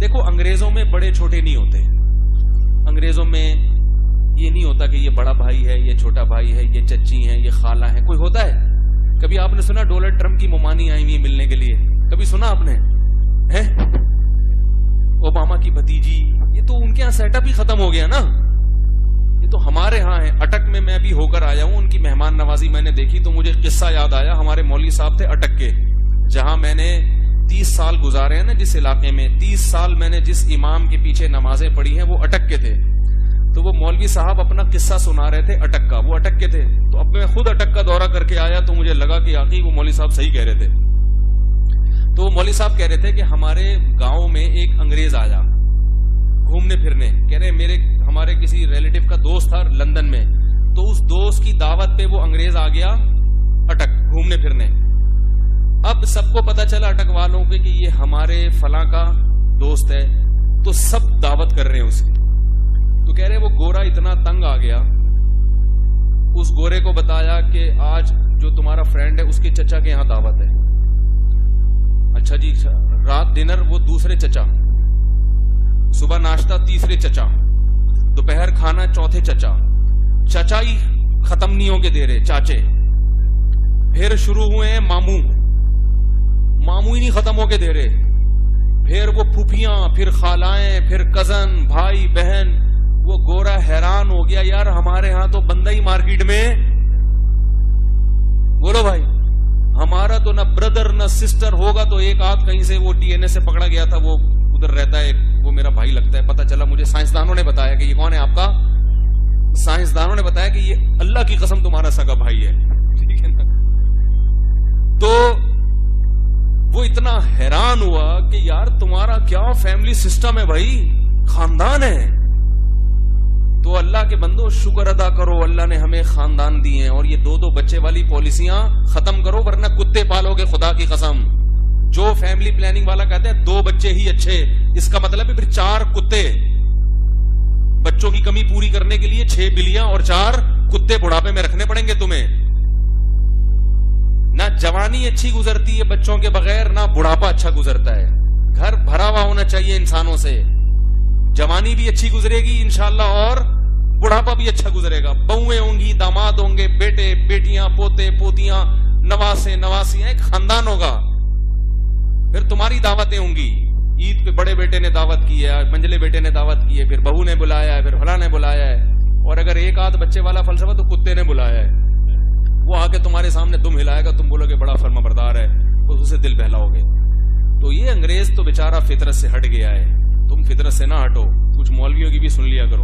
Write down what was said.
دیکھو انگریزوں میں بڑے چھوٹے نہیں ہوتے، انگریزوں میں یہ نہیں ہوتا کہ یہ بڑا بھائی ہے، یہ چھوٹا بھائی ہے، یہ چچی ہیں، یہ خالہ ہیں. کوئی ہوتا ہے؟ کبھی آپ نے سنا ڈونلڈ ٹرمپ کی ممانی آئی ہوئی ملنے کے لیے؟ کبھی سنا آپ نے؟ اوباما کی بھتیجی، یہ تو ان کے یہاں سیٹ اپ ہی ختم ہو گیا نا. یہ تو ہمارے ہاں ہے. اٹک میں میں بھی ہو کر آیا ہوں، ان کی مہمان نوازی میں نے دیکھی تو مجھے قصہ یاد آیا. ہمارے مولوی صاحب تھے اٹک کے، جہاں میں نے 30 سال گزارے ہیں نا، جس علاقے میں 30 سال میں نے جس امام کے پیچھے نمازیں پڑھی ہیں وہ اٹک کے تھے. تو وہ مولوی صاحب اپنا قصہ سنا رہے تھے اٹک کا، وہ اٹک کے تھے. تو اب میں خود اٹک کا دورہ کر کے آیا تو مجھے لگا کہ آخری وہ مولوی صاحب صحیح کہہ رہے تھے. تو وہ مولوی صاحب کہہ رہے تھے کہ ہمارے گاؤں میں ایک انگریز آیا گھومنے پھرنے. کہہ رہے ہمارے کسی ریلیٹیو کا دوست تھا لندن میں، تو اس دوست کی دعوت پہ وہ انگریز آ گیا اٹک گھومنے پھرنے. اب سب کو پتا چلا اٹک والوں کے کہ یہ ہمارے فلاں کا دوست ہے، تو سب دعوت کر رہے ہیں اس کی. تو کہہ رہے وہ گورا اتنا تنگ آ گیا، اس گورے کو بتایا کہ آج جو تمہارا فرینڈ ہے اس کے چچا کے یہاں دعوت ہے. اچھا جی، رات ڈنر وہ دوسرے چچا، صبح ناشتہ تیسرے چچا، دوپہر کھانا چوتھے چچا. چچا ہی ختم نہیں ہو کے دے رہے، چاچے. پھر شروع ہوئے ہیں ماموں، ماموں ہی نہیں ختم ہو کے دے رہے. پھر وہ پھوپھیاں، پھر خالائیں، پھر کزن، بھائی بہن. وہ گورا حیران ہو گیا، یار ہمارے ہاں تو بندہ ہی مارکیٹ میں. بولو بھائی، ہمارا تو نہ بردر نہ سسٹر ہوگا تو ایک آدھ کہیں سے وہ ڈی این اے سے پکڑا گیا تھا، وہ ادھر رہتا ہے، وہ میرا بھائی لگتا ہے. پتا چلا مجھے سائنسدانوں نے بتایا کہ یہ کون ہے آپ کا. سائنسدانوں نے بتایا کہ یہ اللہ کی قسم تمہارا سگا بھائی ہے. ٹھیک ہے نا. تو وہ اتنا حیران ہوا کہ یار تمہارا کیا فیملی سسٹم ہے بھائی، خاندان ہے. تو اللہ کے بندو شکر ادا کرو، اللہ نے ہمیں خاندان دیے ہیں. اور یہ 2 بچے والی پالیسیاں ختم کرو، ورنہ کتے پالو گے خدا کی قسم. جو فیملی پلاننگ والا کہتے ہیں 2 بچے ہی اچھے، اس کا مطلب ہے پھر 4 کتے. بچوں کی کمی پوری کرنے کے لیے 6 بلیاں اور 4 کتے بڑھاپے میں رکھنے پڑیں گے تمہیں. نہ جوانی اچھی گزرتی ہے بچوں کے بغیر، نہ بڑھاپا اچھا گزرتا ہے. گھر بھرا ہوا ہونا چاہیے انسانوں سے. جوانی بھی اچھی گزرے گی انشاءاللہ اور بڑھاپا بھی اچھا گزرے گا. بہویں ہوں گی، داماد ہوں گے، بیٹے بیٹیاں، پوتے پوتیاں، نواسے نواسیاں، ایک خاندان ہوگا. پھر تمہاری دعوتیں ہوں گی. عید پہ بڑے بیٹے نے دعوت کی ہے، منجلے بیٹے نے دعوت کی ہے، پھر بہو نے بلایا ہے، پھر فلاں نے بلایا ہے. اور اگر ایک آدھ بچے والا فلسفہ تو کتے نے بلایا ہے. وہ آ کے تمہارے سامنے دم ہلائے گا، تم بولو گے بڑا فرما بردار ہے، اسے دل بہلاؤ گے. تو یہ انگریز تو بیچارہ فطرت سے ہٹ گیا ہے. تم فطرت سے نہ ہٹو. کچھ مولویوں کی بھی سن لیا کرو.